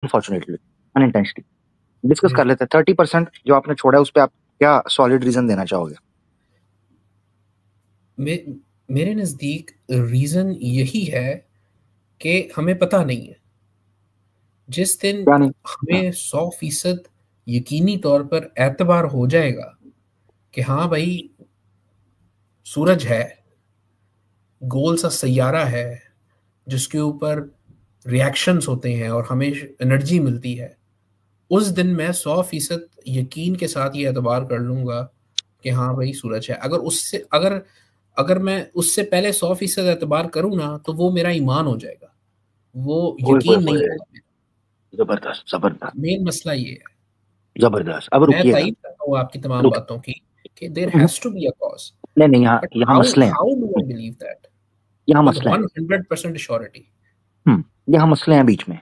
Unfortunately, unintentionally. Discuss कर जी। लेते हैं 30% जो आपने छोड़ा है, उस पे आप क्या सॉलिड रीजन देना चाहोगे? मेरे नज़दीक रीज़न यही है कि हमें पता नहीं है। जिस दिन क्या नहीं? हाँ, हमें 100% यकीनी तौर पर एतबार हो जाएगा कि हाँ भाई, सूरज है, गोल सा सैयारा है जिसके ऊपर रिएक्शंस होते हैं और हमें एनर्जी मिलती है, उस दिन मैं 100% यकीन के साथ ये एतबार कर लूंगा कि हाँ भाई सूरज है। अगर अगर मैं उससे पहले 100% एतबार करूँ ना, तो वो मेरा ईमान हो जाएगा, वो ओए होए यकीन नहीं होए, होगा मेरा। जबरदस्त जबरदस्त मेन मसला ये है। जबरदस्त। अब मैं रुकिएगा, तायद करता हूँ आपकी तमाम रुक। बातों की कि there has to be a cause, नहीं नहीं, यहाँ बट यहाँ हाउ मसले हैं। How do I believe that यहाँ विद मसले हैं। 100% श्योरिटी? यहाँ मसले हैं बीच में।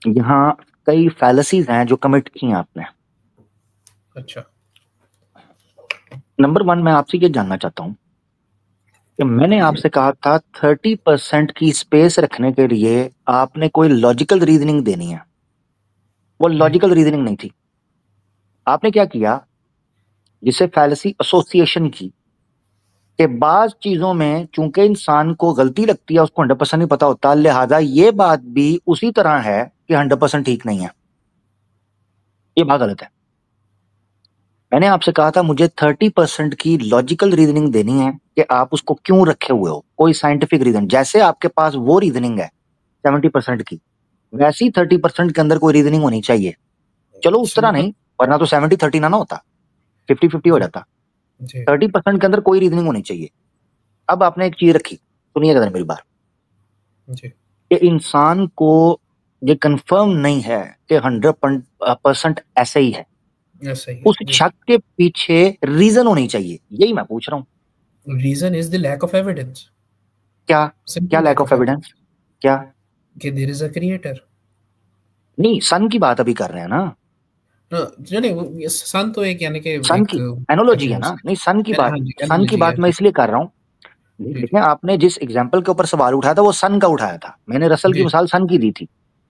यहाँ कई फैलेसीज हैं जो कमिट की हैं आपने। अच्छा। नंबर वन, मैं आपसे ये जानना चाहता हूँ कि मैंने आपसे कहा था 30% की स्पेस रखने के लिए आपने कोई लॉजिकल रीजनिंग देनी है। वो जी। लॉजिकल रीजनिंग नहीं थी। आपने क्या किया, जिसे फैलेसी एसोसिएशन की, कि बाज चीजों में चूंकि इंसान को गलती लगती है, उसको 100% नहीं पता होता, लिहाजा ये बात भी उसी तरह है कि 100% ठीक नहीं है। ये बात गलत है। मैंने आपसे कहा था मुझे 30% की लॉजिकल रीजनिंग देनी है कि आप उसको क्यों रखे हुए हो, कोई साइंटिफिक रीजन। जैसे आपके पास वो रीजनिंग है 70% की, वैसी 30% के अंदर कोई रीजनिंग होनी चाहिए। चलो उस तरह सिंपल। नहीं, वरना तो 70-30 ना होता, 50-50 हो जी। जाता। जी। 30% के अंदर कोई रीजनिंग होनी चाहिए। अब आपने एक चीज रखी, सुनिएगा जरा मेरी बात, जी। कि इंसान को ये कंफर्म नहीं है कि 100% ऐसे ही है। ऐसा ही है उस जी। शक के पीछे रीजन होनी चाहिए, यही मैं पूछ रहा हूँ। Reason is the lack of evidence. क्या? क्या simple lack lack of of evidence evidence? क्या? कि देयर इज अ क्रिएटर। नहीं, सन की बात अभी कर रहे हैं ना। नहीं, सन तो एक यानी कि सन एक की एनोलॉजी है ना, कंटिन्यूस। नहीं सन की बात। हाँ जी, सन की एनालॉजी है बात मैं जी। इसलिए कर रहा हूँ, जी। देखें आपने जिस एग्जाम्पल के ऊपर सवाल उठाया था वो सन का उठाया था, मैंने रसल की जी। मिसाल सन की दी थी।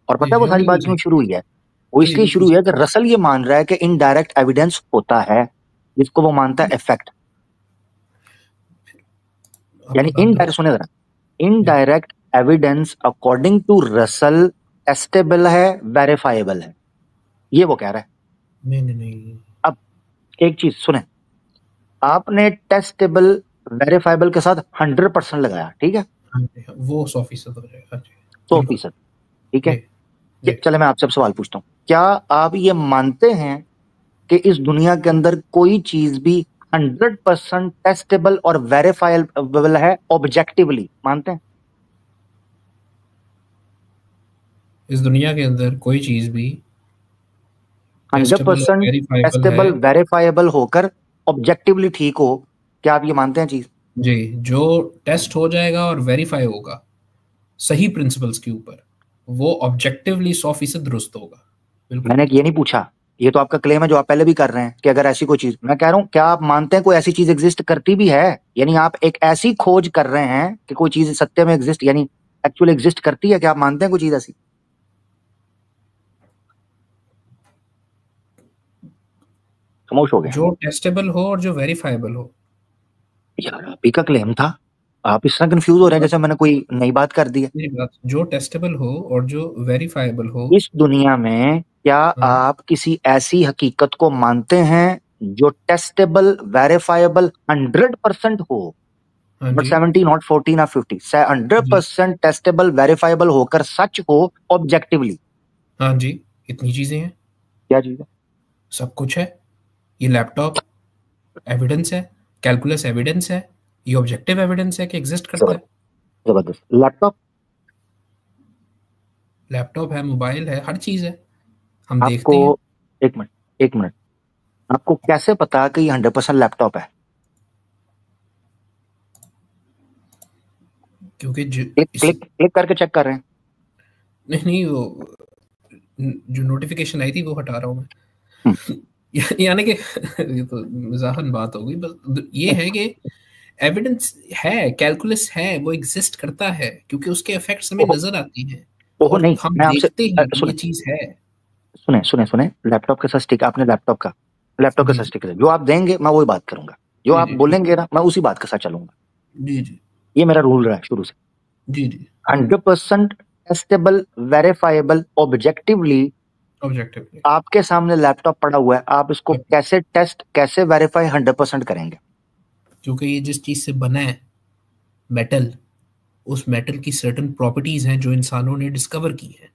और जी। पता है वो जी, सारी बिल्कुल बात जी। क्यों शुरू हुई है? वो जी इसलिए बिल्कुल शुरू हुई सही। है कि रसल ये मान रहा है कि इनडायरेक्ट एविडेंस होता है, जिसको वो मानता है इफेक्ट। आपकी यानी बात इनडायरेक्ट, दुरुस्त सुने जरा, है जी। Indirect evidence according to Russell testable है, वेरीफाइबल है, ये वो कह रहा है। नहीं नहीं नहीं। अब एक चीज सुने, आपने टेस्टेबल वेरीफाइबल के साथ 100% लगाया, ठीक है, हाँ जी, हाँ, वो 100% हो जाएगा। हाँ जी। सौ बिल्कुल। फीसद ठीक है। जी। जी। चले मैं आपसे अब सवाल पूछता हूँ, क्या आप ये मानते हैं कि इस दुनिया के अंदर कोई चीज भी 100% टेस्टेबल और वेरीफाइबल है ऑब्जेक्टिवली, मानते हैं? इस दुनिया के अंदर कोई चीज भी हंड्रेड टेस्टेबल और परसेंट वेरीफाइबल है। टेस्टेबल वेरीफाइबल होकर ऑब्जेक्टिवली ठीक हो, क्या आप ये मानते हैं चीज? जी। जो टेस्ट हो जाएगा और वेरीफाई होगा सही प्रिंसिपल्स के ऊपर, वो ऑब्जेक्टिवली 100% दुरुस्त होगा। बिल्कुल। मैंने ये नहीं पूछा, ये तो आपका क्लेम है जो आप पहले भी कर रहे हैं कि अगर ऐसी कोई चीज, मैं कह रहा हूं क्या आप मानते हैं कोई ऐसी चीज एग्जिस्ट करती भी है? यानी आप एक ऐसी खोज कर रहे हैं कि कोई चीज सत्य में एग्जिस्ट, यानी एक्चुअली एग्जिस्ट करती है, क्या आप मानते हैं कोई चीज ऐसी? खामोश हो गए हैं। जो टेस्टेबल हो और जो वेरीफाइबल हो। यार आप ही का क्लेम था, आप इस तरह कंफ्यूज हो रहे हैं जैसे मैंने कोई नई बात कर दी है। मेरी बात, जो टेस्टेबल हो और जो वेरीफाइबल हो। इस दुनिया में क्या हाँ। आप किसी ऐसी हकीकत को मानते हैं जो टेस्टेबल वेरीफाइबल 100% हो? हाँ नॉट जी। 70, नॉट 14 ना 50, से हंड्रेड जी। परसेंट टेस्टेबल वेरीफाइबल होकर सच हो ऑब्जेक्टिवली? हाँ जी। इतनी चीजें हैं। क्या चीज है? सब कुछ है। ये लैपटॉप एविडेंस है। कैलकुलस एविडेंस है। ये ऑब्जेक्टिव एविडेंस है कि एग्जिस्ट करता है। जबरदस्त जबरदस्त। लैपटॉप? लैपटॉप है, मोबाइल है, हर चीज है, हम आपको, देखते हैं। एक मिनट, एक मिनट, आपको कैसे पता कि ये 100% लैपटॉप है? क्योंकि क्लिक क्लिक क्लिक करके चेक कर रहे हैं? नहीं नहीं, वो जो नोटिफिकेशन आई थी वो हटा रहा हूँ मैं। हम्म, यानी कि ये तो मजाहन बात हो गई, बस ये है कि एविडेंस है, कैलकुलस है, वो एग्जिस्ट करता है क्योंकि उसके इफेक्ट्स हमें ओ, नजर आती हैं। ओहो नहीं, हम मैं आपसे देखते हैं कि सुने ये चीज है। सुने सुने सुने, लैपटॉप के साथ स्टिक, आपने लैपटॉप के जी साथ जी स्टिक जो आप देंगे मैं वही बात करूंगा, जो जी आप जी ठीक। बोलेंगे ना मैं उसी बात के साथ चलूंगा। जी जी ये मेरा रूल रहा है शुरू से। जी जी। 100% टेस्टेबल, वेरीफाइबल, ऑब्जेक्टिवली ऑब्जेक्टिवली। आपके सामने लैपटॉप पड़ा हुआ है, आप इसको कैसे टेस्ट, कैसे वेरीफाई 100% करेंगे? क्योंकि ये जिस चीज से बना है, मेटल, उस मेटल की सर्टेन प्रॉपर्टीज हैं जो इंसानों ने डिस्कवर की है।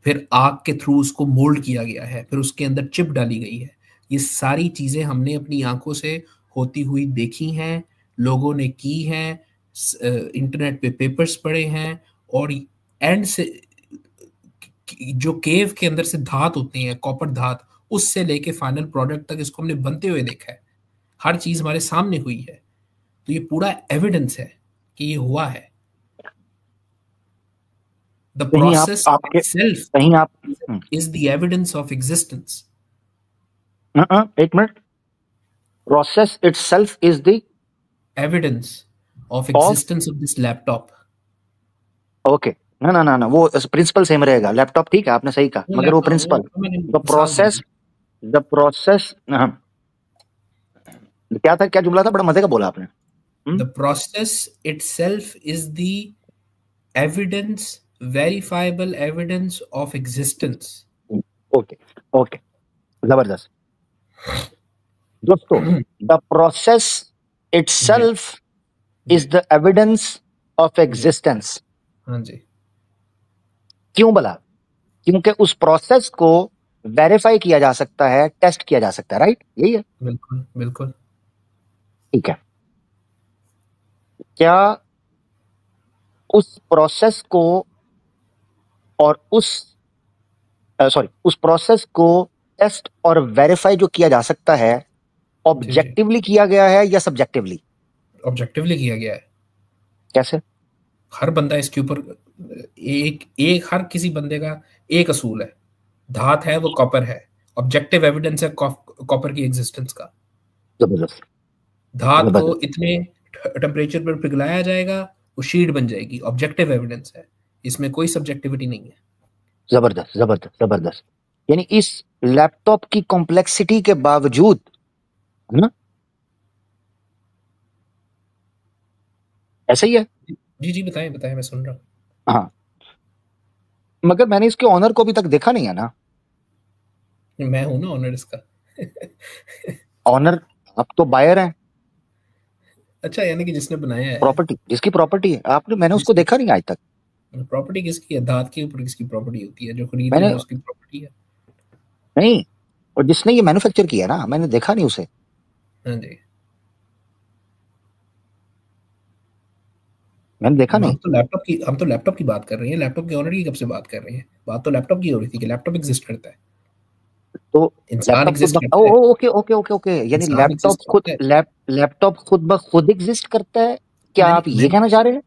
फिर आग के थ्रू उसको मोल्ड किया गया है, फिर उसके अंदर चिप डाली गई है। ये सारी चीजें हमने अपनी आंखों से होती हुई देखी हैं, लोगों ने की हैं, इंटरनेट पे पेपर्स पढ़े हैं। और एंड से जो केव के अंदर से धात होती है, कॉपर धात, उससे लेके फाइनल प्रोडक्ट तक इसको हमने बनते हुए देखा है। हर चीज हमारे सामने हुई है। तो ये पूरा एविडेंस है कि ये हुआ है। द कहीं आप प्रोसेस आपके itself कहीं आप is the evidence of existence. एक minute, process itself is the Evidence of of, existence of this laptop. Okay, ना ना ना ना, वो प्रिंसिपल सेम रहेगा, लैपटॉप ठीक है आपने सही कहा, वो मगर वो लैपटॉप, वो प्रिंसिपल, तो मैंने द मिसाल दी प्रोसेस, थी। द प्रोसेस, क्या था, क्या जुमला था, बड़ा मजे का बोला आपने। The process itself is the evidence, verifiable evidence of existence. Okay okay, जबरदस्त दोस्तों, द प्रोसेस जी इटसेल्फ इज जी द एविडेंस ऑफ जी। एग्जिस्टेंस। हाँ जी। क्यों बोला? क्योंकि उस प्रोसेस को वेरीफाई किया जा सकता है, टेस्ट किया जा सकता है, राइट, यही है। बिल्कुल बिल्कुल। ठीक है, क्या उस प्रोसेस को और उस प्रोसेस को टेस्ट और वेरीफाई जो किया जा सकता है, जी जी। ऑब्जेक्टिवली किया गया है या सब्जेक्टिवली? ऑब्जेक्टिवली किया गया है। कैसे? हर बंदा इसके ऊपर, एक एक हर किसी बंदे का एक असूल है। धात है, वो कॉपर है। ऑब्जेक्टिव एविडेंस है कॉपर की एग्जिस्टेंस का। जबरदस्त, धात को जबरदस्त, इतने टेम्परेचर पर पिघलाया जाएगा, वो शीट बन जाएगी। ऑब्जेक्टिव एविडेंस है, इसमें कोई सब्जेक्टिविटी नहीं है। जबरदस्त, जबरदस्त, जबरदस्त। यानी इस लैपटॉप की कॉम्प्लेक्सिटी के बावजूद, है ना, ऐसा ही है। जी जी, बताएं बताएं, मैं सुन रहा हूँ। हाँ, मगर मैंने इसके ऑनर को अभी तक देखा नहीं है ना। मैं हूं ना ऑनर इसका। ऑनर, आप तो बायर हैं, अच्छा, यानी कि जिसने बनाया है। प्रॉपर्टी, जिसकी प्रॉपर्टी है आपने, मैंने उसको जिसकी देखा नहीं आज तक। प्रॉपर्टी किसकी है? धात के ऊपर किसकी प्रॉपर्टी होती है? जो खरीद रहा मैंने है उसकी प्रॉपर्टी है। नहीं, और जिसने ये मैन्युफैक्चर किया ना, मैंने देखा नहीं उसे, हाँ जी। मैंने देखा नहीं। हम तो लैपटॉप की बात कर रहे हैं। लैपटॉप के ऑनर की कब से बात कर रहे हैं? बात तो लैपटॉप की हो रही थी कि लैपटॉप एग्जिस्ट करता है। तो इंसान लैपटॉप खुद एग्जिस्ट ओ करता है। ओके ओके ओके ओके, यानी इंसान एग्जिस्ट करता है। लैपटॉप खुद ब खुद एग्जिस्ट करता है, क्या मैंने आप ये मैंने कहना चाह रहे हैं?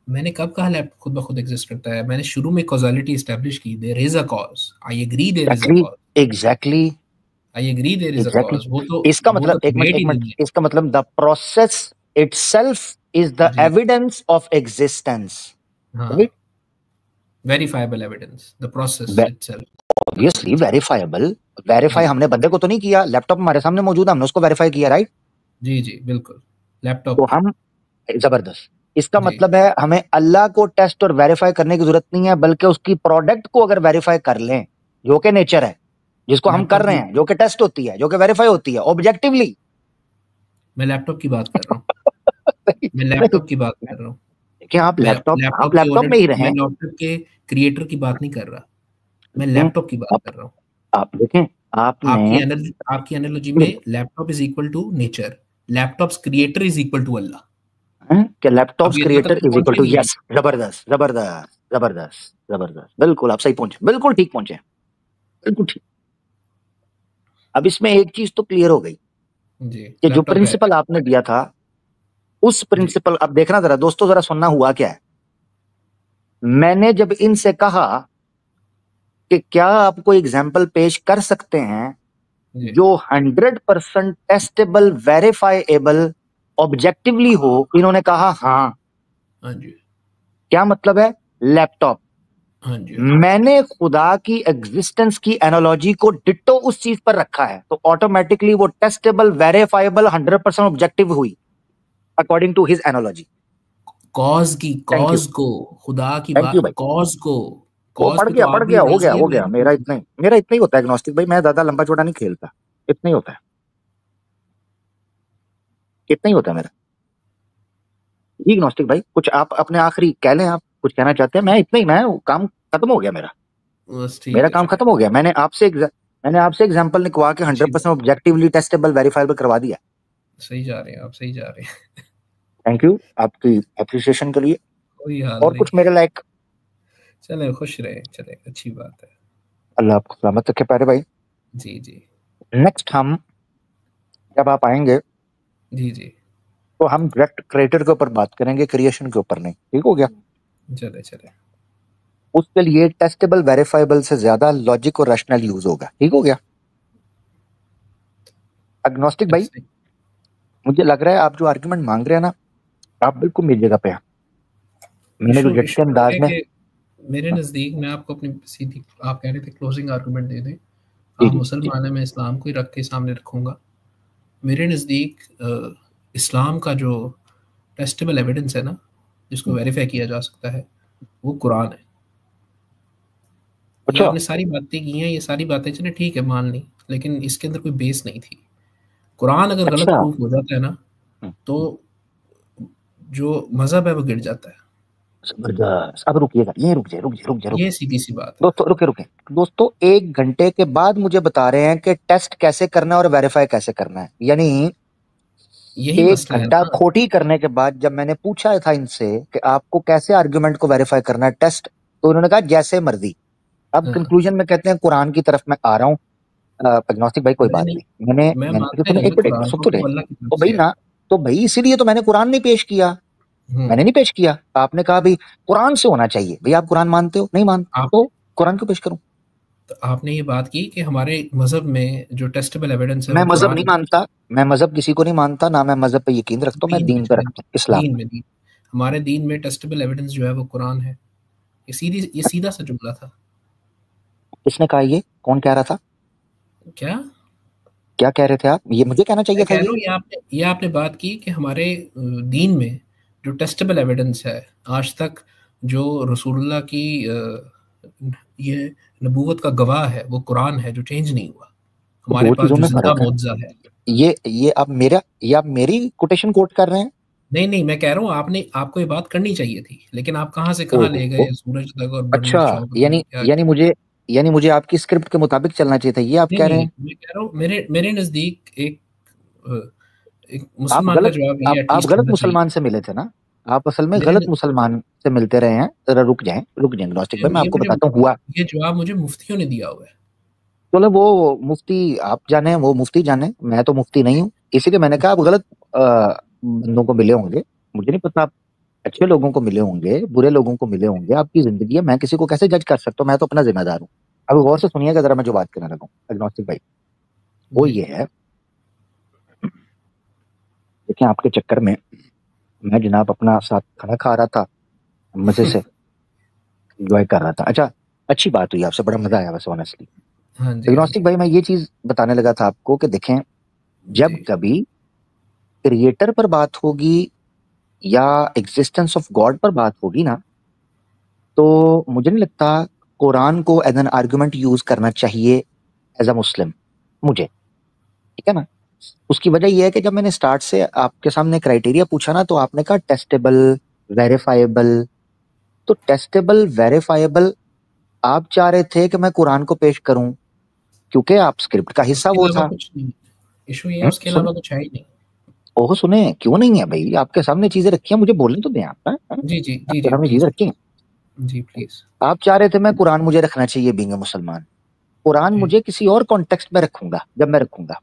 मैंने कब कहा लैपटॉप खुद ब खुद एग्जिस्ट करता है? मैंने शुरू में कॉजालिटी एस्टेब्लिश की। There is a cause, I agree there is a exactly, cause. Exactly, I agree there is a exactly. Cause. वो तो इसका वो मतलब, तो एक डिबेट ही मिनट, नहीं है। इसका मतलब the process itself is the जी। एविडेंस ऑफ एग्जिस्टेंस, हाँ। Right? Verifiable evidence, the process itself. Obviously verifiable, verify जी हमने बंदे को तो नहीं किया, लैपटॉप हमारे सामने मौजूद है, हमने उसको वेरीफाई किया, राइट? जी जी बिल्कुल। लैपटॉप तो को। हम, जबरदस्त, इसका जी। मतलब है हमें अल्लाह को टेस्ट और वेरीफाई करने की जरूरत नहीं है, बल्कि उसकी प्रोडक्ट को अगर वेरीफाई कर लें, जो कि नेचर है, जिसको हम कर लैपटॉप रहे की हैं, जो कि टेस्ट होती है, जो कि वेरीफाई होती है ऑब्जेक्टिवली। मैं लैपटॉप की बात कर रहा हूँ। मैं नहीं, लैपटॉप की बात कर रहा हूँ। क्या आप लैपटॉप में ही मैं रहें। लैपटॉप के क्रिएटर की बात नहीं कर रहा। मैं देखें, लैपटॉप की बात आप कर रहा हूँ। आप देखें, आपने आपकी एनालॉजी में laptop is equal to nature. Laptop's creator is equal to Allah. हैं कि अब लैपटॉप्स ये क्रिएटर तक इज इक्वल पहुंचे टू, नहीं है। यस, जबरदस्त, जबरदस्त, जबरदस्त, जबरदस्त, बिल्कुल आप सही पहुंचे, बिल्कुल ठीक पहुंचे, बिल्कुल ठीक। अब इसमें एक चीज तो क्लियर हो गई जी, कि जो लैपटॉप है। प्रिंसिपल आपने दिया था, उस जी प्रिंसिपल, अब देखना जरा दोस्तों, जरा सुनना हुआ क्या है। मैंने जब इनसे कहा कि क्या आप कोई एग्जाम्पल पेश कर सकते हैं जी। जो 100% टेस्टेबल, वेरीफाइएबल, ऑब्जेक्टिवली हो, इन्होंने कहा हाँ। हाँ जी। क्या मतलब है? लैपटॉप। हाँ जी, हाँ जी। मैंने खुदा की एग्जिस्टेंस की एनालॉजी को डिट्टो उस चीज पर रखा है, तो ऑटोमेटिकली वो टेस्टेबल, वेरीफाइबल, 100% ऑब्जेक्टिव हुई according to his analogy. Thank you, cause को, खुदा की थैंक यू बात, भाई। वो कॉज पे तो आप पढ़ भी गया, नजरिया हो गया। मेरे मेरा इतना ही होता है एग्नोस्टिक भाई, मैं ज्यादा लंबा चौड़ा नहीं खेलता, इतना ही होता है, इतना ही होता है मेरा। जी एग्नोस्टिक भाई, कुछ आप अपने आखिरी कह लें, आप कुछ कहना चाहते हैं? मैं इतना ही, मैं काम खत्म हो गया मेरा, बस ठीक मेरा है, काम चले। खत्म हो गया। मैंने आपसे एग्जांपल निकलवा के अच्छी 100% बात। ऑब्जेक्टिवली टेस्टेबल वेरीफाइबल करवा दिया। सही जा रहे हैं आप, सही जा रहे हैं। थैंक यू आपकी अप्रिसिएशन के लिए। कोई हाल और नहीं। कुछ मेरे लायक? चले, खुश रहे, चले, अच्छी बात है। अल्लाह आपको सलामत रखे प्यारे भाई। जी जी। नेक्स्ट हम, जब आप आएंगे जी जी। तो हम डायरेक्ट क्रिएटर के ऊपर बात करेंगे, क्रिएशन के ऊपर नहीं, ठीक हो गया? चले चले। उसके लिए टेस्टेबल वेरीफाइबल से ज्यादा लॉजिक और रैशनल यूज होगा, ठीक हो गया? अग्नोस्टिक भाई, सही। मुझे लग रहा है आप जो आर्गुमेंट मांग रहे हैं ना, आप बिल्कुल मेरी जगह पे हैं। मैंने जो इशू जट के इशू ये अंदाज है में, कि मेरे नज़दीक, मैं आपको अपनी सीधी, आप कह रहे थे क्लोजिंग आर्गूमेंट दे दें, जी आप जी जी, मुसलमान हैं, मैं इस्लाम को ही रख के सामने रखूँगा। मेरे नज़दीक इस्लाम का जो टेस्टेबल एविडेंस है ना, जिसको वेरीफाई किया जा सकता है, वो कुरान है। ये अच्छा आपने सारी बातें की हैं, ये सारी बातें चले ठीक है मान ली, लेकिन इसके अंदर कोई बेस नहीं थी। कुरान अगर गलत अच्छा। प्रूफ हो जाता है ना, तो जो मज़हब है वो गिर जाता है। जबरदस्त। अब रुकिएगा, ये रुक जाए। ये सीधी सी बात है। दोस्तों रुके दोस्तों, 1 घंटे के बाद मुझे बता रहे हैं कि टेस्ट कैसे करना है और वेरीफाई कैसे करना है। यानी यही एक मसला है घंटा ना। खोटी करने के बाद जब मैंने पूछा था इनसे कि आपको कैसे आर्गुमेंट को वेरीफाई करना है, टेस्ट, तो उन्होंने कहा जैसे मर्जी। अब हाँ, कंक्लूजन में कहते हैं कुरान की तरफ मैं आ रहा हूँ। एग्नोस्टिक भाई कोई नहीं बात नहीं, नहीं, मैंने मैं मैंने तो मानता ही सुने, हूँ एक ना मिनट कुरान सुन को तो कि रहे। वो अल्लाह की तरफ तो भाई से है। ना, तो भाई इसीलिए तो मैंने कुरान नहीं पेश किया। हम्म। मैंने नहीं पेश किया, आपने कहा भाई कुरान से होना चाहिए। भाई आप कुरान मानते हो? नहीं मानते आप तो कुरान क्यों पेश करूं? तो आपने ये बात की कि हमारे मज़हब में जो टेस्टेबल एविडेंस है मैं वो मजहब कुरान नहीं है। मानता, मैं मजहब किसी को नहीं मानता, ना मैं मजहब पे यकीन रखता हूँ, मैं दीन में दीन पे चले, रखता हूँ, इस्लाम पे। दीन हमारे दीन में टेस्टेबल एविडेंस जो है वो कुरान है। ये सीधा सा जुमला था। किसने कहा ये? कौन कह रहा था? क्या? क्या कह रहे थे आप? ये मुझे कहना चाहिए मैं था कह रहा ये? हूँ, ये आपने बात की कि हमारे दीन में जो टेस्टेबल एविडेंस है आज तक, जो रसूलुल्लाह की ये नबूवत का गवाह है, वो कुरान है जो चेंज नहीं हुआ। तो हमारे दो पास चीजों जो में जिंदा फर्क है। मुअज्जा है। ये आप मेरी कोटेशन कोट कर रहे हैं? नहीं नहीं, मैं कह रहा हूँ आपने, आपको ये बात करनी चाहिए थी, लेकिन आप कहाँ से कहाँ ले ओहो। गए, सूरज तक और बन अच्छा, शौक यानी क्या। यानी मुझे आपकी स्क्रिप्ट के मुताबिक चलना चाहिए था, ये आप नहीं कह रहे नहीं, हैं? मैं कह रहा हूँ मेरे मेरे नज़दीक एक आप मुसलमान का गलत जवाब ये आप एटलीस्ट गलत होना चाहिए। मुसलमान से मिले थे ना? आप असल में मेरे गलत न- मुसलमान से मिलते रहे हैं। जरा रुक जाएं ग्नोस्टिक भाई, मैं ये आपको मुझे बताता हूँ हुआ। ये जवाब मुझे मुफ्तियों ने दिया हुआ है। चलो वो मुफ्ती आप जाने, वो मुफ्ती जाने, मैं तो मुफ्ती नहीं हूँ। इसीलिए मैंने कहा आप गलत बंदों को मिले होंगे। मुझे नहीं पता, आप अच्छे लोगों को मिले होंगे, बुरे लोगों को मिले होंगे, आपकी जिंदगी है, मैं किसी को कैसे जज कर सकता हूँ? मैं तो अपना जिम्मेदार हूँ। अब गौर से सुनिएगा जरा, मैं जो बात करने लगा हूँ एग्नोस्टिक भाई, वो जी ये है। देखिए आपके चक्कर में मैं जनाब अपना साथ खाना खा रहा था, मजे से एंजॉय कर रहा था। अच्छा, अच्छी बात हुई, आपसे बड़ा मजा आया वैसे ऑनेस्टली। हाँ जी, हाँ एग्नोस्टिक जी। भाई, मैं ये चीज बताने लगा था आपको कि देखें, जी जब कभी क्रिएटर पर बात होगी या एग्जिस्टेंस ऑफ गॉड पर बात होगी ना, तो मुझे नहीं लगता कुरान को एज एन आर्गुमेंट यूज करना चाहिए एज अ मुस्लिम, मुझे, ठीक है ना? उसकी वजह यह है कि जब मैंने स्टार्ट से आपके सामने क्राइटेरिया पूछा ना, तो आपने कहा टेस्टेबल, वेरीफाइबल। तो टेस्टेबल वेरीफाइबल आप चाह रहे थे कि मैं कुरान को पेश करूं, क्योंकि आप स्क्रिप्ट का हिस्सा उसके वो अलावा था। कुछ नहीं। इशू ये है, उसके सुन, अलावा कुछ है ही नहीं। ओहो सुने, क्यों नहीं है भाई? आपके सामने चीजें रखी हैं, मुझे बोलने तो दें आप। जी जी जी आपके जी, सामने चीजें प्लीज। रखी हैं। जी प्लीज। आप चाह रहे थे मैं कुरान मुझे रखना चाहिए बीइंग अ मुसलमान। कुरान जी। मुझे किसी और कॉन्टेक्स्ट में रखूंगा, जब मैं रखूंगा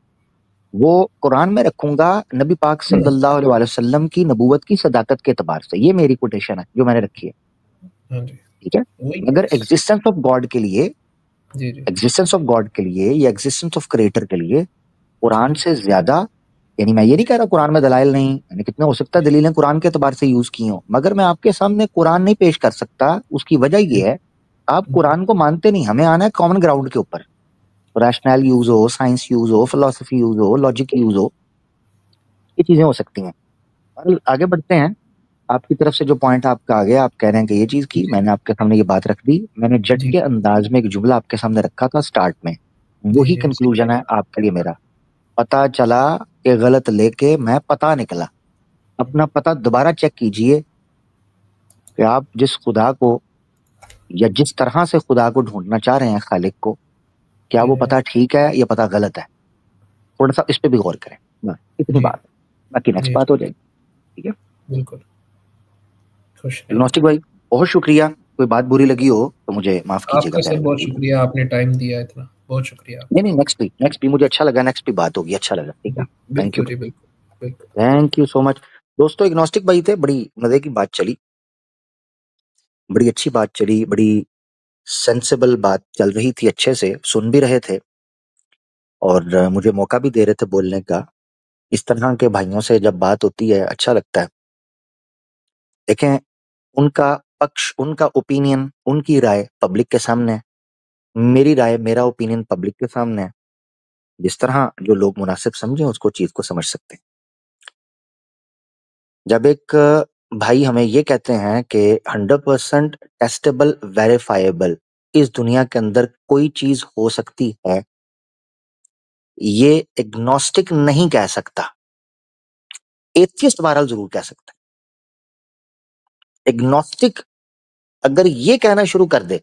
वो कुरान में रखूंगा नबी पाक सल्लल्लाहु अलैहि वसल्लम की नबूवत की सदाकत के एतबार से। ये मेरी कोटेशन है जो मैंने रखी है, हाँ जी। ठीक है? वही है मगर बस। एग्जिस्टेंस ऑफ गॉड के लिए, जी जी एग्जिस्टेंस ऑफ गॉड के लिए या एग्जिस्टेंस ऑफ क्रिएटर के लिए जी कुरान से ज्यादा, यानी मैं ये नहीं कह रहा कुरान में दलाइल नहीं, यानी कितने हो सकता है जी दलीलें कुरान के एतबार से यूज की हो, मगर मैं आपके सामने कुरान नहीं पेश कर सकता। उसकी वजह जी ये है, आप कुरान को मानते नहीं, हमें आना है कॉमन ग्राउंड के ऊपर। रैशनल यूज हो, साइंस यूज हो, फिलोसफी यूज हो, लॉजिक यूज हो, ये चीजें हो सकती हैं। और आगे बढ़ते हैं। आपकी तरफ से जो पॉइंट आपका आ गया, आप कह रहे हैं कि ये चीज की, मैंने आपके सामने ये बात रख दी, मैंने जट जी के अंदाज में एक जुमला आपके सामने रखा था स्टार्ट में, जी वही जी जी। कंक्लूजन है आपके लिए मेरा। पता चला कि गलत लेके मैं पता निकला। अपना पता दोबारा चेक कीजिए कि आप जिस खुदा को या जिस तरह से खुदा को ढूंढना चाह रहे हैं, खालिक को, क्या वो जी पता ठीक है या पता गलत है? थोड़ा सा इस पे भी गौर करें। बस इतनी जी बात है, बाकी नेक्स्ट जी बात जी, हो जाएगी। ठीक है। बिल्कुल। खुश रहिए। एग्नोस्टिक भाई, बहुत शुक्रिया। कोई बात बुरी लगी हो तो मुझे माफ कीजिएगा, आपका सर प्यारे बहुत भाई। शुक्रिया, आपने टाइम दिया इतना, बहुत शुक्रिया नहीं नहीं, आपका। नेक्स्ट भी मुझे अच्छा लगा, नेक्स्ट भी बात होगी, अच्छा लगा। ठीक है। थैंक यू बिल्कुल भाई, जी, बिल्कुल बिल्कुल। Thank you so much. दोस्तों, एग्नोस्टिक भाई थे, बड़ी मजे की बात चली, बड़ी अच्छी बात चली, बड़ी सेंसिबल बात चल रही थी, अच्छे से सुन भी रहे थे और मुझे मौका भी दे रहे थे बोलने का। इस तरह के भाइयों से जब बात होती है अच्छा लगता है। देखें, उनका पक्ष, उनका ओपिनियन, उनकी राय पब्लिक के सामने है, मेरी राय, मेरा ओपिनियन पब्लिक के सामने है। जिस तरह जो लोग मुनासिब समझे उसको, चीज को समझ सकते हैं। जब एक भाई हमें ये कहते हैं कि 100% टेस्टेबल, वेरीफाइबल इस दुनिया के अंदर कोई चीज हो सकती है, ये एग्नोस्टिक नहीं कह सकता, एथियस्ट बहरहाल जरूर कह सकता है। एग्नोस्टिक अगर ये कहना शुरू कर दे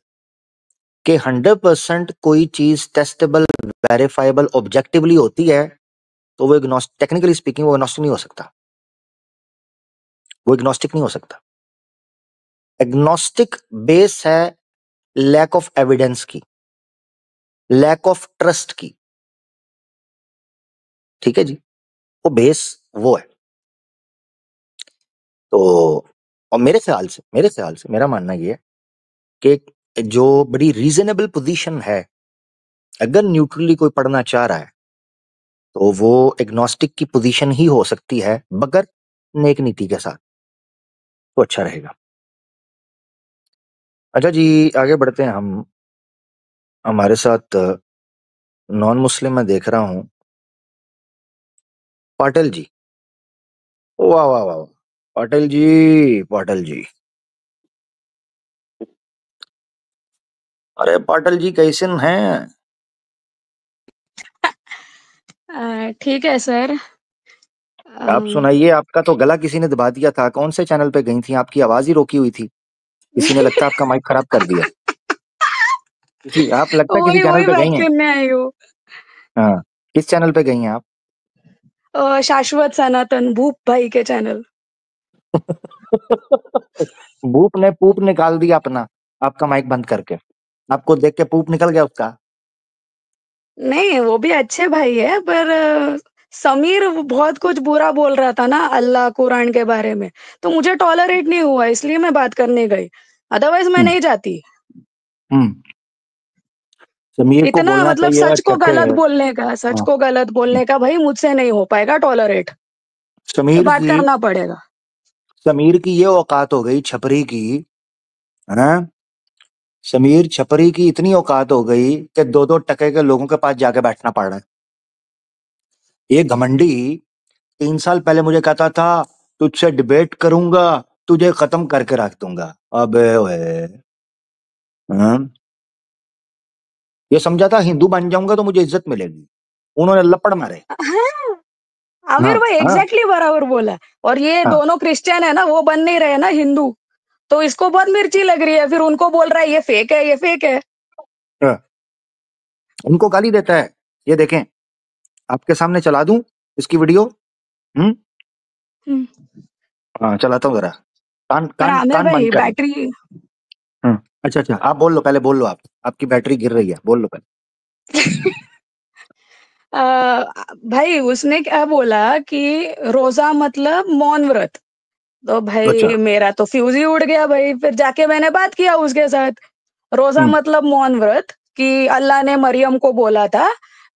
कि 100% कोई चीज टेस्टेबल, वेरीफाइबल, ऑब्जेक्टिवली होती है, तो वो एग्नोस्टिक, टेक्निकली स्पीकिंग, वो एग्नोस्टिक नहीं हो सकता। वो एग्नोस्टिक नहीं हो सकता। एग्नोस्टिक बेस है लैक ऑफ एविडेंस की, लैक ऑफ ट्रस्ट की। ठीक है जी, वो बेस वो है। तो और मेरे ख्याल से मेरा मानना ये है कि जो बड़ी रीजनेबल पोजीशन है, अगर न्यूट्रली कोई पढ़ना चाह रहा है तो वो एग्नोस्टिक की पोजीशन ही हो सकती है, मगर नेक नीति के साथ, तो अच्छा रहेगा। अच्छा जी, आगे बढ़ते हैं हम। हमारे साथ नॉन मुस्लिम मैं देख रहा हूं, पाटिल जी। वाह वाह वाह वाह। पाटिल जी, पाटिल जी, अरे पाटिल जी कैसे हैं? ठीक है सर। आप अम, सुनाइए, आपका तो गला किसी ने दबा दिया था, कौन से चैनल पे गई थी? आपकी आवाज ही रोकी हुई थी, किसी ने लगता है आपका माइक खराब कर दिया। किसी, आप लगता है किसी वही चैनल वही पे बात गई हैं। करने आई हूँ। हाँ, किस चैनल पे गई हैं आप? शाश्वत सनातन भूप भाई के चैनल। भूप ने पूप निकाल दिया अपना, आपका माइक बंद करके, आपको देख के पूप निकल गया उसका। नहीं, वो भी अच्छे भाई है, पर समीर वो बहुत कुछ बुरा बोल रहा था ना अल्लाह कुरान के बारे में, तो मुझे टॉलरेट नहीं हुआ, इसलिए मैं बात करने गई, अदरवाइज मैं हम्म नहीं जाती। हम्म समीर को इतना बोलना मतलब चाहिए सच को अच्छा कि, गलत बोलने का, सच हाँ, को गलत बोलने का भाई मुझसे नहीं हो पाएगा टॉलरेट, तो समीर बात की, करना पड़ेगा। समीर की ये औकात हो गई छपरी की, है। समीर छपरी की इतनी औकात हो गई कि दो दो टके के लोगों के पास जाके बैठना पड़ रहा है। ये घमंडी 3 साल पहले मुझे कहता था तुझसे डिबेट करूंगा, तुझे खत्म करके रख दूंगा। अबे ओए, हाँ? ये समझा था हिंदू बन जाऊंगा तो मुझे इज्जत मिलेगी, उन्होंने लपड़ मारे। हाँ, हाँ आमिर भाई हाँ एग्जैक्टली बराबर बोला। और ये हाँ दोनों क्रिश्चियन है ना, वो बन नहीं रहे ना हिंदू, तो इसको बहुत मिर्ची लग रही है, फिर उनको बोल रहा है ये फेक है, ये फेक है। हाँ। उनको गाली देता है। ये देखें, आपके सामने चला दूं इसकी वीडियो। हम्म हम्म, हाँ, चलाता हूँ जरा। कान पर कान आमिर कान बंद भाई कर लो। बैटरी अच्छा अच्छा, आप बोल लो, पहले बोल लो, आप, आपकी बैटरी गिर रही है, बोल लो पहले। अ, भाई उसने क्या बोला कि रोजा मतलब मौन व्रत, तो अच्छा। भाई मेरा तो फ्यूज ही उड़ गया भाई, फिर जाके मैंने बात किया उसके साथ। रोजा हम्म मतलब मौन व्रत, कि अल्लाह ने मरियम को बोला था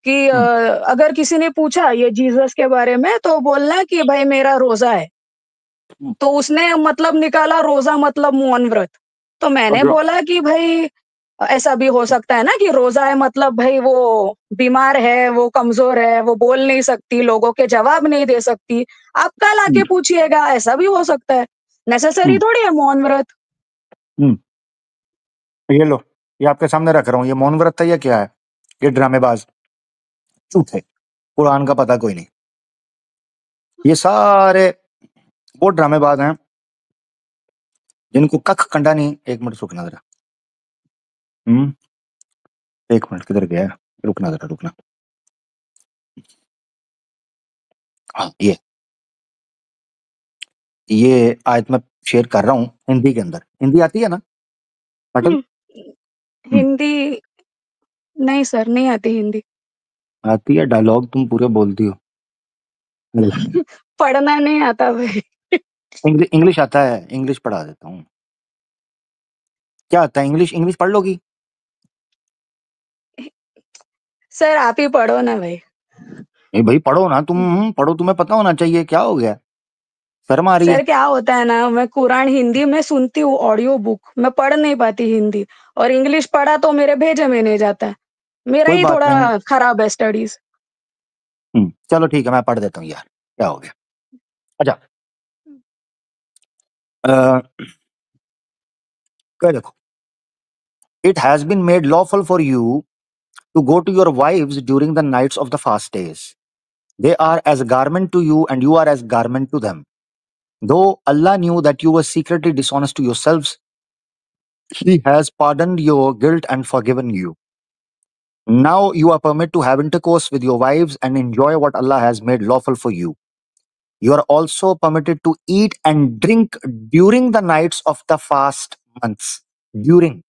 कि हम्म अगर किसी ने पूछा ये जीसस के बारे में तो बोलना कि भाई मेरा रोजा है, हम्म। तो उसने मतलब निकाला रोजा मतलब मौन व्रत। तो मैंने अब लो, बोला कि भाई ऐसा भी हो सकता है ना कि रोजा है मतलब भाई वो बीमार है, वो कमजोर है, वो बोल नहीं सकती, लोगों के जवाब नहीं दे सकती, आप कल आके हम्म, पूछिएगा, ऐसा भी हो सकता है। नेसेसरी हम्म, थोड़ी है मौन व्रत। हम्म, ये लो, ये आपके सामने रख रहा हूँ, ये मौन व्रत है या क्या है? ये ड्रामेबाज झूठ है, कुरान का पता कोई नहीं। ये सारे वो ड्रामेबाज हैं जिनको कख कंडा नहीं। एक मिनट रुकना जरा। हम्म, एक मिनट, किधर गया है? रुकना जरा, रुकना। हाँ, ये आयत मैं शेयर कर रहा हूँ हिंदी के अंदर। हिंदी आती है ना पटल? हम्म, हम्म, हिंदी नहीं सर, नहीं आती हिंदी। आती है, डायलॉग तुम पूरे बोलती हो। पढ़ना नहीं आता भाई। इंग्लिश इंग्लिश आता है, इंग्लिश पढ़ा देता हूँ। क्या आता है? इंग्लिश इंग्लिश पढ़ लोगी? सर आप ही पढ़ो ना भाई। नहीं भाई, पढ़ो ना तुम, पढ़ो, तुम्हें पता होना चाहिए। क्या हो गया, शर्म आ रही है? सर क्या होता है ना, मैं कुरान हिंदी में सुनती हूँ ऑडियो बुक, मैं पढ़ नहीं पाती हिंदी, और इंग्लिश पढ़ा तो मेरे भेजे में नहीं जाता है। मेरा कोई ही बात नहीं। थोड़ा खराब है स्टडीज। चलो ठीक है, मैं पढ़ देता हूँ यार, क्या हो गया। अच्छा, अ, क्या देखो, it has been made lawful for you to go to your wives during the nights of the fast days. They are as garment to you and you are as garment to them. Though Allah knew that you were secretly dishonest to yourselves, He has pardoned your guilt and forgiven you. Now you are permitted to have intercourse with your wives and enjoy what Allah has made lawful for you. You are also permitted to eat and drink during the nights of the fast months, during,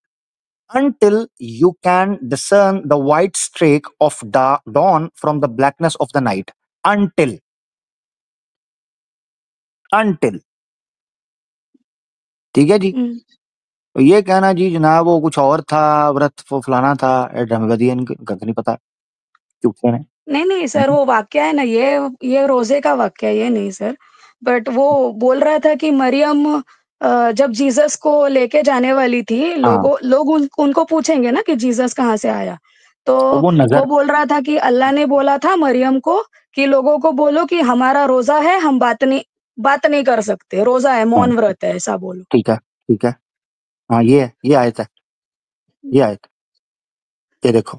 until you can discern the white streak of dawn from the blackness of the night. Until, ठीक है जी? तो ये कहना जी जनाब वो कुछ और था, व्रत वो फलाना था, ड्रामेबाजी इनका कख नहीं पता, चुपके हैं। नहीं नहीं सर, वो वाक्य है ना, ये रोजे का वाक्य है, ये नहीं सर। बट वो बोल रहा था कि मरियम जब जीसस को लेके जाने वाली थी, हाँ, उनको पूछेंगे ना कि जीसस कहाँ से आया, तो और वो वो नजर, बोल रहा था कि अल्लाह ने बोला था मरियम को कि लोगों को बोलो कि हमारा रोजा है, हम बात नहीं कर सकते, रोजा है, हाँ, मौन व्रत है, ऐसा बोलो। ठीक है, ठीक है। हाँ, ये है, ये आयत है, ये आयत, ये देखो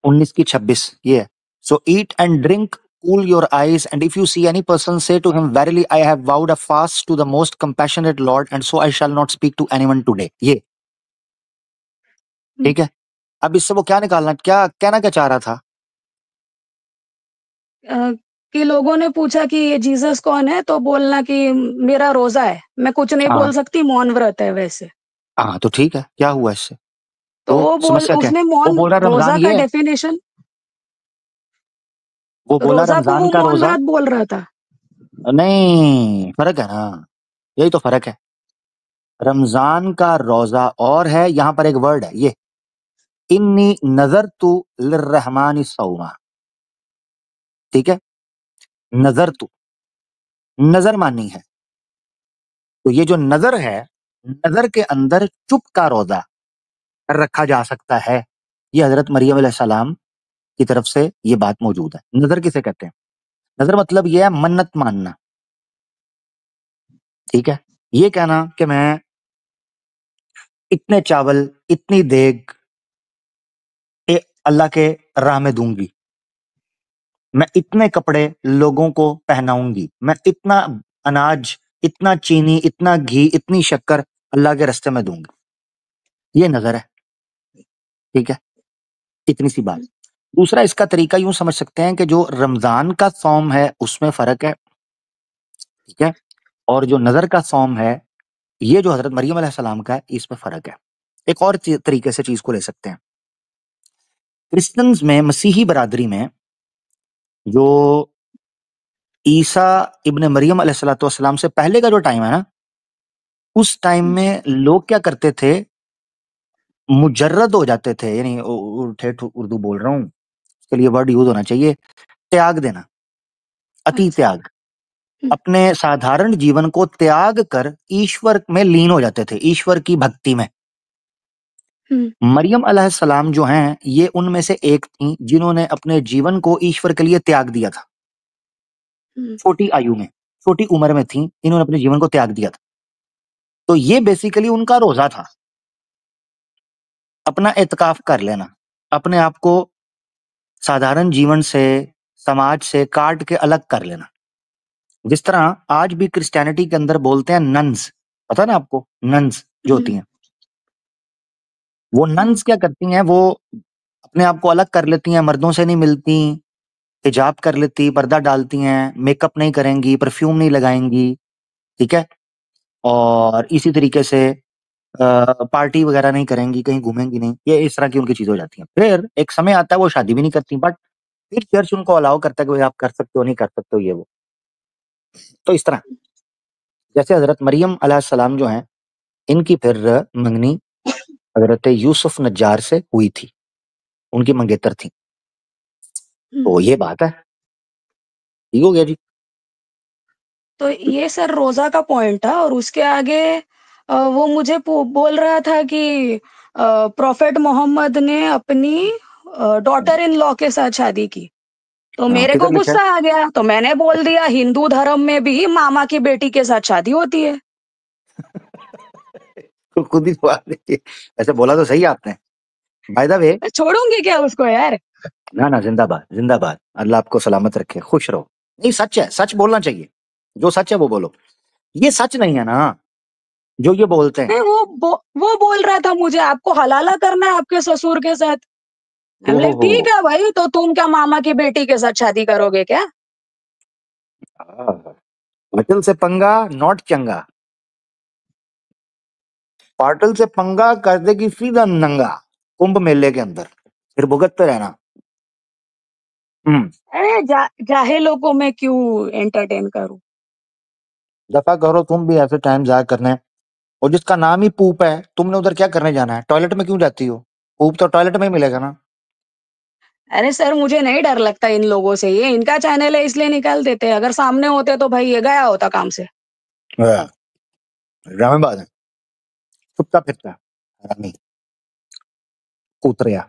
19 की 26, ये है। So eat and drink, cool your eyes, and if you see any person, say to him, verily I have vowed a fast to the most compassionate Lord, and so I shall not speak to anyone today. ये हम्म, ठीक है। अब इससे वो क्या निकालना, क्या कहना, क्या चाह रहा था? अ, कि लोगों ने पूछा कि ये जीसस कौन है, तो बोलना कि मेरा रोजा है, मैं कुछ नहीं हाँ, बोल सकती, मौन व्रत है वैसे। हाँ, तो ठीक है, क्या हुआ इससे? तो तो समस्या क्या है? उसने वो मौन बोल रहा रमजान रोजा का ये है, डेफिनेशन, वो बोला रोजा को रमजान वो का मौन रोजा। व्रत बोल रहा था। नहीं, फर्क है ना, यही तो फर्क है। रमजान का रोजा और है, यहां पर एक वर्ड है ये, इन्नी नजर तू लिर्रहमानी सौमा, ठीक है? नजर तू, नजर मानी है। तो ये जो नजर है, नजर के अंदर चुप का रोजा रखा जा सकता है। ये हजरत मरियम अलैहिस्सलाम की तरफ से ये बात मौजूद है। नजर किसे कहते हैं? नजर मतलब ये है मन्नत मानना, ठीक है? ये कहना कि मैं इतने चावल, इतनी देग अल्लाह के राह में दूंगी, मैं इतने कपड़े लोगों को पहनाऊंगी, मैं इतना अनाज, इतना चीनी, इतना घी, इतनी शक्कर अल्लाह के रास्ते में दूंगी। ये नजर है, ठीक है? इतनी सी बात। दूसरा, इसका तरीका यूं समझ सकते हैं कि जो रमजान का सौम है उसमें फर्क है, ठीक है? और जो नजर का सौम है, ये जो हजरत मरियम अलैहिस्सलाम का है, इसमें फर्क है। एक और तरीके से चीज को ले सकते हैं। क्रिश्चियंस में, मसीही बरादरी में, जो ईसा इब्ने मरियम अलैहिस्सलाम से पहले का जो टाइम है ना, उस टाइम में लोग क्या करते थे, मुजर्रद हो जाते थे, यानी ठेठ उर्दू बोल रहा हूँ, उसके लिए वर्ड यूज होना चाहिए, त्याग देना, अति अच्छा। त्याग। अपने साधारण जीवन को त्याग कर ईश्वर में लीन हो जाते थे, ईश्वर की भक्ति में। मरियम अलैहिस्सलाम जो हैं ये उनमें से एक थी जिन्होंने अपने जीवन को ईश्वर के लिए त्याग दिया था। छोटी आयु में, छोटी उम्र में थी, इन्होंने अपने जीवन को त्याग दिया था। तो ये बेसिकली उनका रोजा था, अपना एतकाफ कर लेना, अपने आप को साधारण जीवन से, समाज से काट के अलग कर लेना। जिस तरह आज भी क्रिश्चियनिटी के अंदर बोलते हैं नन्स, पता ना आपको, नन्स जो होती हैं, वो नन्स क्या करती हैं, वो अपने आप को अलग कर लेती हैं, मर्दों से नहीं मिलती, हिजाब कर लेती, पर्दा डालती हैं, मेकअप नहीं करेंगी, परफ्यूम नहीं लगाएंगी, ठीक है, और इसी तरीके से पार्टी वगैरह नहीं करेंगी, कहीं घूमेंगी नहीं, ये इस तरह की उनकी चीजें हो जाती हैं। फिर एक समय आता है वो शादी भी नहीं करती, बट फिर चर्च उनको अलाउ करता है कि भाई आप कर सकते हो, नहीं कर सकते हो, ये वो। तो इस तरह जैसे हजरत मरियम अलैहिस्सलाम जो हैं, इनकी फिर मंगनी हजरत यूसुफ नज्जार से हुई थी, उनकी मंगेतर थी। तो ये बात है, ठीक हो गया जी। तो ये सर रोजा का पॉइंट था, और उसके आगे वो मुझे बोल रहा था कि प्रॉफेट मोहम्मद ने अपनी डॉटर इन लॉ के साथ शादी की। तो मेरे को किधर लिखा है? गुस्सा आ गया, तो मैंने बोल दिया हिंदू धर्म में भी मामा की बेटी के साथ शादी होती है। तो खुद ही सवाल देखिए, ऐसे बोला तो सही आपने। बाय द वे, मैं छोड़ूंगी क्या उसको यार? ना ना, जिंदाबाद जिंदाबाद, अल्लाह आपको सलामत रखे, खुश रहो। नहीं, सच है, सच बोलना चाहिए, जो सच है वो बोलो। ये सच नहीं है ना जो ये बोलते हैं। नहीं, वो बोल रहा था मुझे आपको हलाला करना है आपके ससुर के साथ। हमने ओहो, ठीक है भाई, तो तुम क्या मामा की बेटी के साथ शादी करोगे क्या? पाटिल से पंगा नॉट चंगा, पाटिल से पंगा कर देगी सीधा नंगा कुंभ मेले के अंदर, फिर भुगतते रहना। अरे जाहिलों को मैं क्यों एंटरटेन करूं? दफा करो तुम भी ऐसे टाइम जाया करने। और जिसका नाम ही पूप है, तुमने उधर क्या करने जाना है? टॉयलेट में क्यों जाती हो? पूप तो टॉयलेट में ही मिलेगा ना। अरे सर, मुझे नहीं डर लगता इन लोगों से, ये इनका चैनल है इसलिए निकाल देते हैं, अगर सामने होते तो भाई ये गया होता काम से। ड्रामेबाज है, कुत्ता फिरता है, हरामी, कूतरिया।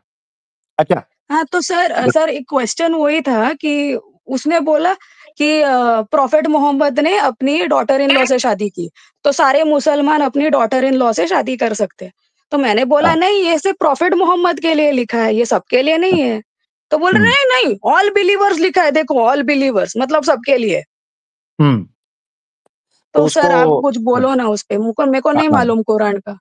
अच्छा, हाँ तो सर एक क्वेश्चन वही था कि उसने बोला कि प्रॉफेट मोहम्मद ने अपनी डॉटर इन लॉ से शादी की, तो सारे मुसलमान अपनी डॉटर इन लॉ से शादी कर सकते हैं। तो मैंने बोला हाँ, नहीं, ये सिर्फ प्रॉफेट मोहम्मद के लिए लिखा है, ये सबके लिए नहीं है। तो बोल रहे हम्म, नहीं नहीं, ऑल बिलीवर्स लिखा है, देखो ऑल बिलीवर्स मतलब सबके लिए। हम्म, तो तो उसको, सर आप कुछ बोलो ना उस पे, मेरे को नहीं हाँ, मालूम कुरान का।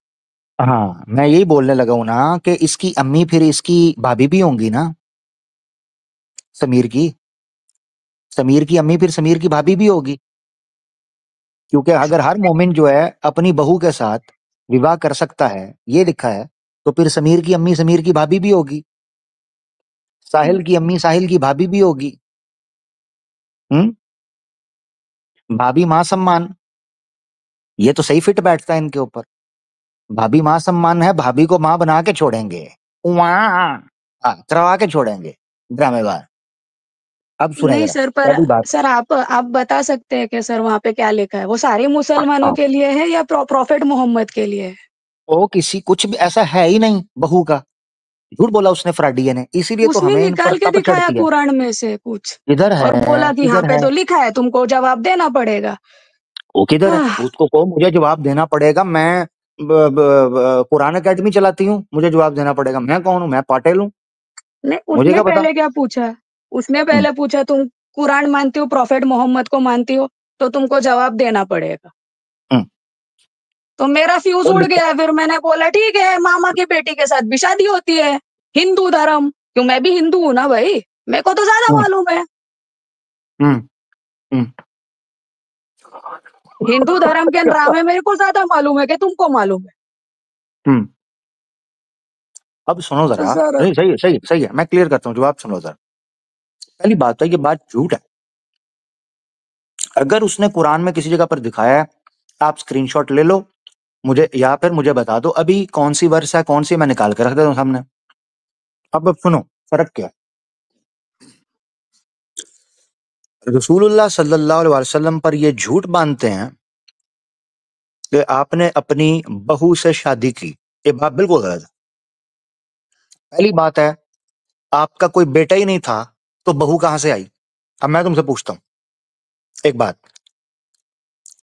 हाँ, मैं यही बोलने लगा हूं ना कि इसकी अम्मी फिर इसकी भाभी भी होंगी ना, समीर की। समीर की अम्मी फिर समीर की भाभी भी होगी, क्योंकि अगर हर मोमिन जो है अपनी बहू के साथ विवाह कर सकता है, ये लिखा है, तो फिर समीर की अम्मी समीर की भाभी भी होगी, साहिल की अम्मी साहिल की भाभी भी होगी। हम्म, भाभी माँ सम्मान, ये तो सही फिट बैठता है इनके ऊपर। भाभी माँ सम्मान है, भाभी को माँ बना के छोड़ेंगे, वहां, हाँ, करवा के छोड़ेंगे, ड्रामेबाज। अब सुने नहीं जरा सर, पर पहली बात। सर आप बता सकते हैं कि सर वहाँ पे क्या लिखा है? वो सारे मुसलमानों हाँ, के लिए है या प्रॉफेट मोहम्मद के लिए है? वो किसी कुछ भी ऐसा है ही नहीं बहू का, झूठ बोला उसने फ्राडिये ने, इसीलिए तो उसने हमें इन पर निकाल के तप दिखाया चढ़ती है। कुरान में से कुछ, किधर है? और बोला कि यहाँ किधर पे है? तो लिखा है, तुमको जवाब देना पड़ेगा। वो किधर है? आह, उसको कहो मुझे जवाब देना पड़ेगा, मैं कुरान अकेडमी चलाती हूँ, मुझे जवाब देना पड़ेगा। मैं कौन हूँ? मैं पाटिल हूँ, नहीं, मुझे उसने क्या पता। पहले क्या पूछा? उसने हम्म, पहले पूछा तुम कुरान मानती हो, प्रॉफेट मोहम्मद को मानती हो, तो तुमको जवाब देना पड़ेगा। हम्म, तो मेरा फ्यूज वो उड़ लिखा। गया, फिर मैंने बोला ठीक है, मामा की बेटी के साथ भी शादी होती है, हिंदू धर्म, क्यों मैं भी हिंदू हूं ना भाई, मेरे को तो ज्यादा हम्म, मालूम है। हम्म, हम्म, हिंदू धर्म के ड्रामे मेरे को ज्यादा मालूम है कि तुमको मालूम है। हम्म। अब सुनो तो जरा, सर नहीं सही है, सही है, सही है, मैं क्लियर करता हूँ, जवाब सुनो जरा। पहली बात है, ये बात झूठ है। अगर उसने कुरान में किसी जगह पर दिखाया है, आप स्क्रीनशॉट ले लो मुझे, या फिर मुझे बता दो अभी कौन सी वर्ष है, कौन सी, मैं निकाल के रख देता हूँ सामने। अब सुनो, फर्क क्या है। रसूलुल्लाह सल्लल्लाहु अलैहि वसल्लम पर ये झूठ बांधते हैं कि आपने अपनी बहू से शादी की, ये बात बिल्कुल गलत है। पहली बात है, आपका कोई बेटा ही नहीं था तो बहू कहां से आई? अब मैं तुमसे पूछता हूं एक बात,